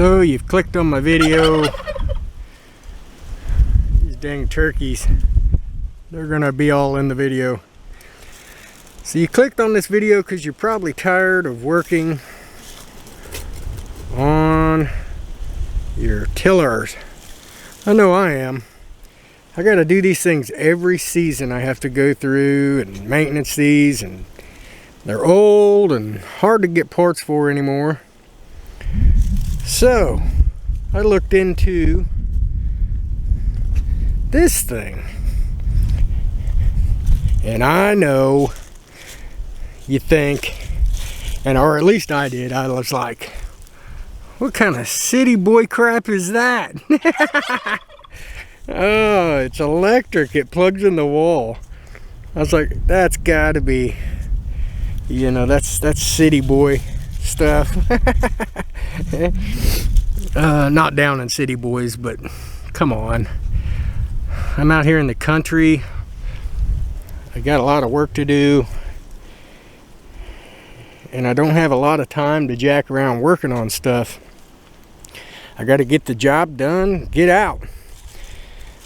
So you've clicked on my video. These dang turkeys, they're gonna be all in the video. So you clicked on this video because you're probably tired of working on your tillers. I know I am. I gotta do these things every season. I have to go through and maintenance these, and they're old and hard to get parts for anymore. So I looked into this thing, and I know you think, and or at least I did, I was like, what kind of city boy crap is that? Oh, it's electric. It plugs in the wall. I was like, that's gotta be, you know, that's city boy stuff. Not down in city boys, but come on. I'm out here in the country. I got a lot of work to do, and I don't have a lot of time to jack around working on stuff. I got to get the job done, get out.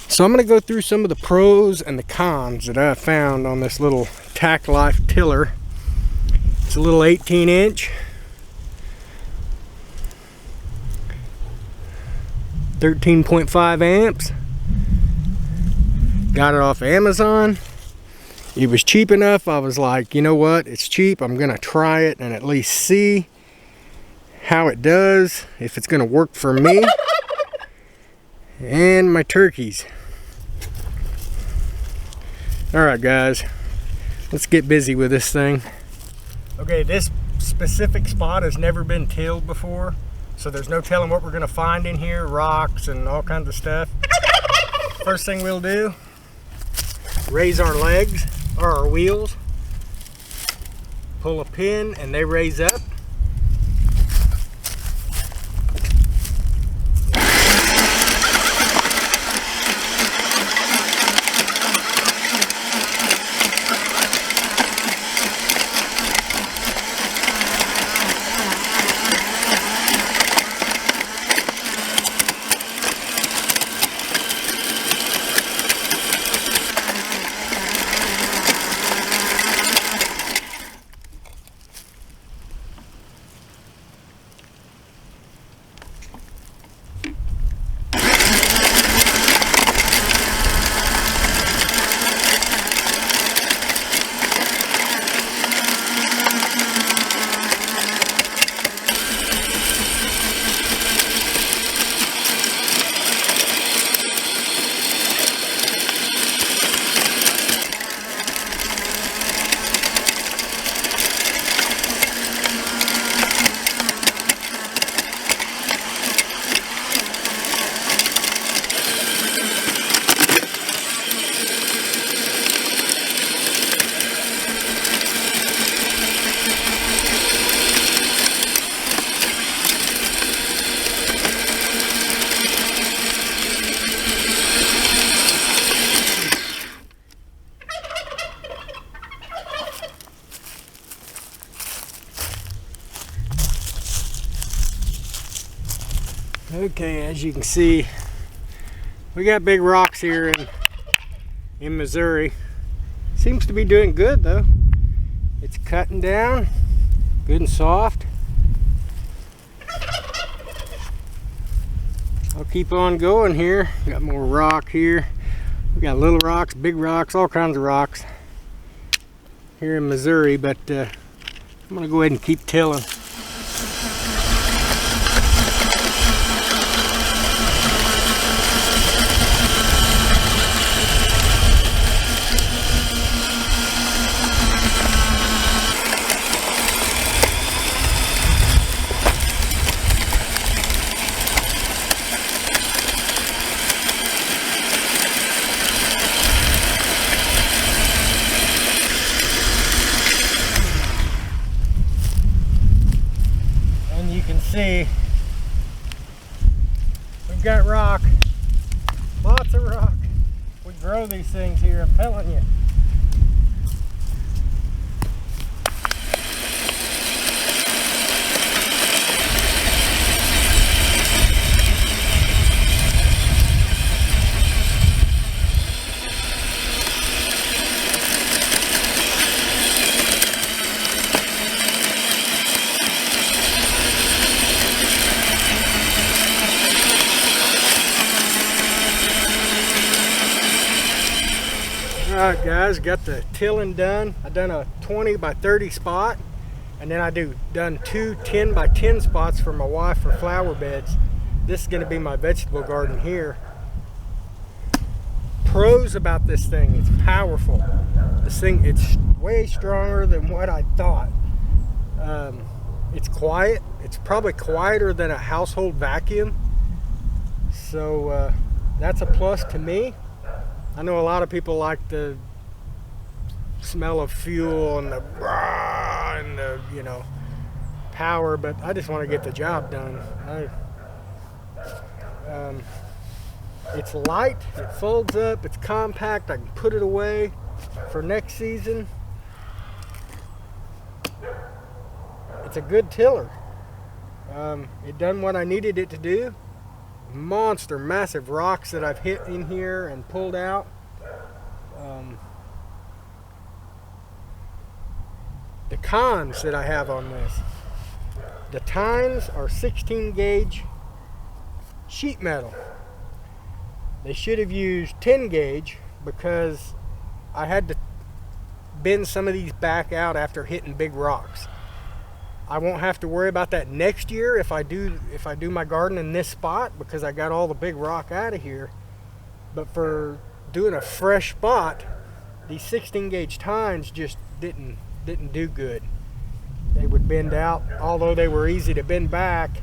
So I'm going to go through some of the pros and the cons that I found on this little Tacklife tiller. It's a little 18-inch. 13.5 amps. Got it off Amazon. It was cheap enough. I was like, you know what? It's cheap. I'm going to try it and at least see how it does, if it's going to work for me and my turkeys. Alright guys, let's get busy with this thing. Okay, this specific spot has never been tilled before, so there's no telling what we're going to find in here. Rocks and all kinds of stuff. First thing we'll do, raise our legs, or our wheels. Pull a pin and they raise up. Okay, as you can see, we got big rocks here in Missouri. Seems to be doing good though. It's cutting down, good and soft. I'll keep on going here. Got more rock here. We got little rocks, big rocks, all kinds of rocks here in Missouri, but I'm gonna go ahead and keep tilling. See, we've got rock, lots of rock. We grow these things here, I'm telling you. Alright guys, got the tilling done. I done a 20 by 30 spot, and then I done two 10 by 10 spots for my wife for flower beds. This is going to be my vegetable garden here. Pros about this thing, it's powerful. This thing, it's way stronger than what I thought. It's quiet. It's probably quieter than a household vacuum. So that's a plus to me. I know a lot of people like the smell of fuel and the brah and the, you know, power, but I just want to get the job done. It's light, it folds up, it's compact, I can put it away for next season. It's a good tiller. It done what I needed it to do. Monster, massive rocks that I've hit in here and pulled out. The cons that I have on this. The tines are 16 gauge sheet metal. They should have used 10 gauge because I had to bend some of these back out after hitting big rocks. I won't have to worry about that next year if I do my garden in this spot because I got all the big rock out of here. But for doing a fresh spot, these 16 gauge tines just didn't do good. They would bend out, although they were easy to bend back.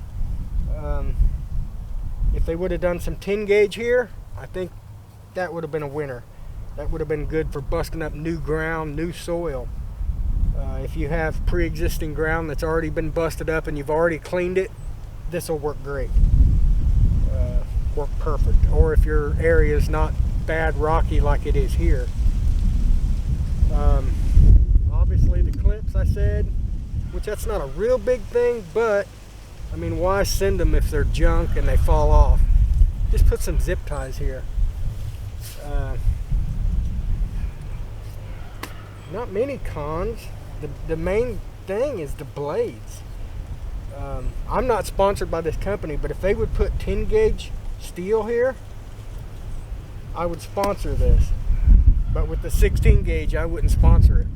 If they would have done some 10 gauge here, I think that would have been a winner. That would have been good for busting up new ground, new soil. If you have pre-existing ground that's already been busted up and you've already cleaned it, this will work great. Work perfect. Or if your area is not bad rocky like it is here. Obviously the clips I said, which that's not a real big thing, but I mean, why send them if they're junk and they fall off? Just put some zip ties here. Not many cons. The main thing is the blades. I'm not sponsored by this company, but if they would put 10 gauge steel here, I would sponsor this. But with the 16 gauge, I wouldn't sponsor it.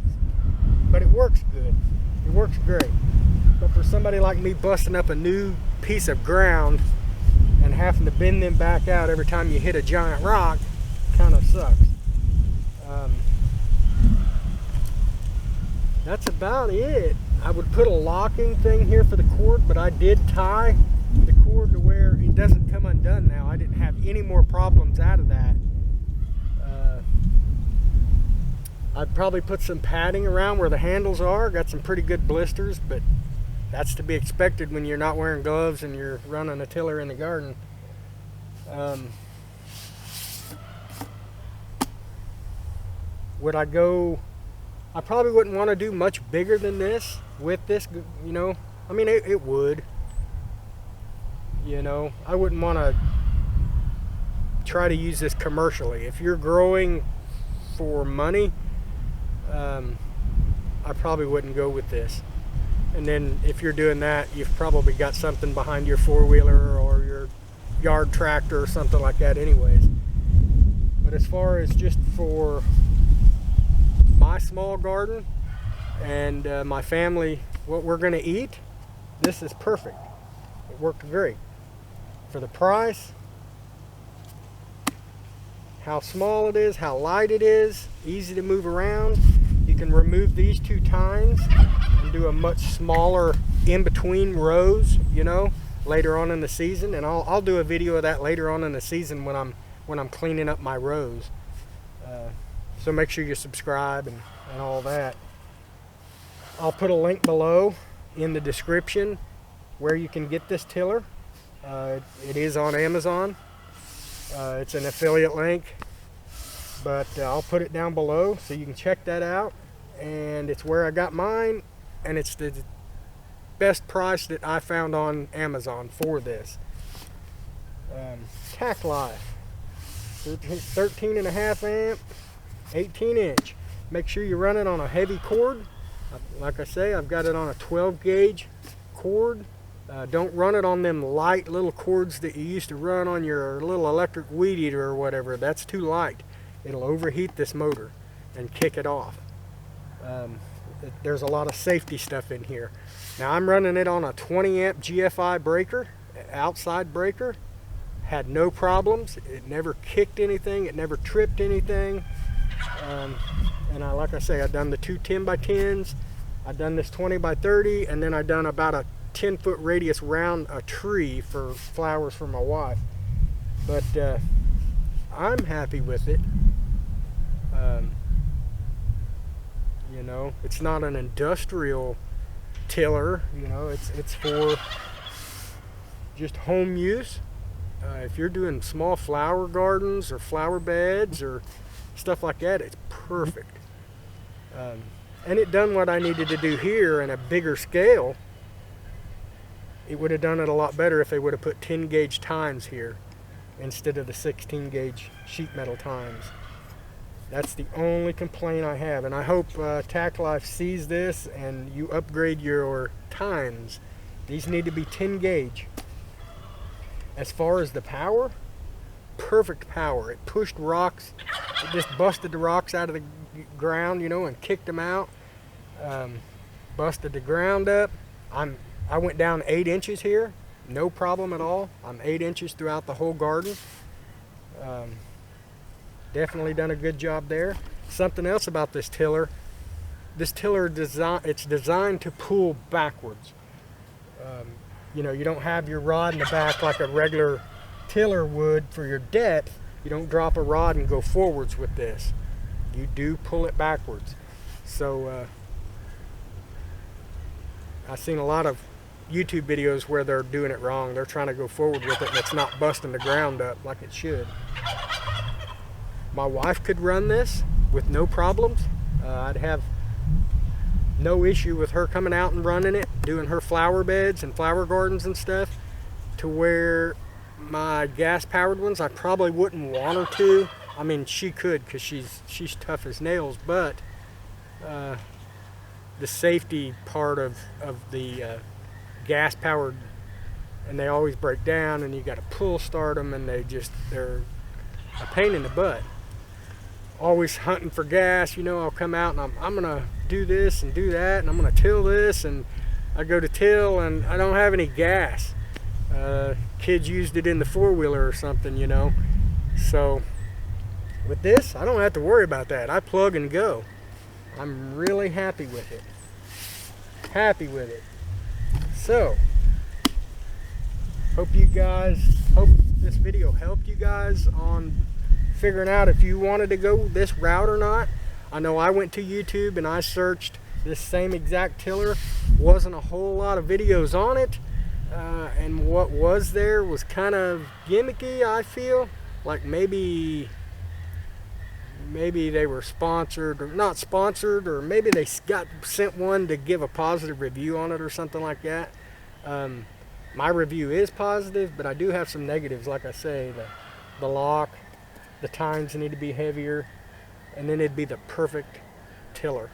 But it works good. It works great. But for somebody like me busting up a new piece of ground and having to bend them back out every time you hit a giant rock, kind of sucks. That's about it. I would put a locking thing here for the cord, but I did tie the cord to where it doesn't come undone now. I didn't have any more problems out of that. I'd probably put some padding around where the handles are. Got some pretty good blisters, but that's to be expected when you're not wearing gloves and you're running a tiller in the garden. Would I go... I probably wouldn't want to do much bigger than this with this, you know. I mean, it would. You know, I wouldn't want to try to use this commercially. If you're growing for money, I probably wouldn't go with this. And then if you're doing that, you've probably got something behind your four-wheeler or your yard tractor or something like that anyways. But as far as just for my small garden and my family, what we're going to eat, this is perfect. It worked great. For the price, how small it is, how light it is, easy to move around. You can remove these two tines and do a much smaller in-between rows, you know, later on in the season. And I'll do a video of that later on in the season when I'm cleaning up my rows. So make sure you subscribe and all that. I'll put a link below in the description where you can get this tiller. It is on Amazon. It's an affiliate link, but I'll put it down below so you can check that out. And it's where I got mine, and it's the best price that I found on Amazon for this. Tacklife, 13.5 amp, 18 inch. Make sure you run it on a heavy cord. Like I say, I've got it on a 12 gauge cord. Don't run it on them light little cords that you used to run on your little electric weed eater or whatever. That's too light. It'll overheat this motor. and kick it off. There's a lot of safety stuff in here. Now I'm running it on a 20 amp GFI breaker, outside breaker. Had no problems. It never kicked anything. It never tripped anything. And like I say, I've done the two 10x10s. I've done this 20x30, and then I've done about a 10-foot radius around a tree for flowers for my wife. But I'm happy with it. You know, it's not an industrial tiller. You know, it's for just home use. If you're doing small flower gardens or flower beds or stuff like that, it's perfect. And it done what I needed to do here in a bigger scale. It would have done it a lot better if they would have put 10 gauge tines here instead of the 16 gauge sheet metal tines. That's the only complaint I have, and I hope Tacklife sees this and you upgrade your tines. These need to be 10 gauge. As far as the power, perfect power. It pushed rocks, it just busted the rocks out of the ground, you know, and kicked them out. Busted the ground up. I went down 8 inches here, no problem at all. I'm 8 inches throughout the whole garden. Definitely done a good job there. Something else about this tiller. This tiller it's designed to pull backwards. You know, you don't have your rod in the back like a regular tiller would for your depth. You don't drop a rod and go forwards with this. You do pull it backwards. So I've seen a lot of YouTube videos where they're doing it wrong. They're trying to go forward with it and it's not busting the ground up like it should. My wife could run this with no problems. I'd have no issue with her coming out and running it, doing her flower beds and flower gardens and stuff, to where my gas powered ones I probably wouldn't want her to. I mean, she could because she's tough as nails, but the safety part of the gas powered, and they always break down and you got to pull start them, and they're a pain in the butt. Always hunting for gas, you know. I'll come out and I'm gonna do this and do that, and I'm gonna till this, and I go to till and I don't have any gas. Kids used it in the four-wheeler or something, you know. So with this, I don't have to worry about that. I plug and go. I'm really happy with it. Happy with it. So hope this video helped you guys on figuring out if you wanted to go this route or not. I know I went to YouTube and I searched this same exact tiller. Wasn't a whole lot of videos on it, and what was there was kind of gimmicky. I feel like maybe they were sponsored or not sponsored, or maybe they got sent one to give a positive review on it or something like that. My review is positive, but I do have some negatives. Like I say, the lock, the tines need to be heavier, and then it'd be the perfect tiller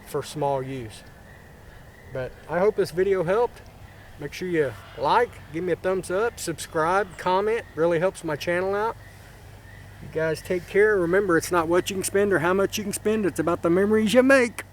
for small use. But I hope this video helped. Make sure you like, give me a thumbs up, subscribe, comment. Really helps my channel out. You guys take care. Remember, it's not what you can spend or how much you can spend. It's about the memories you make.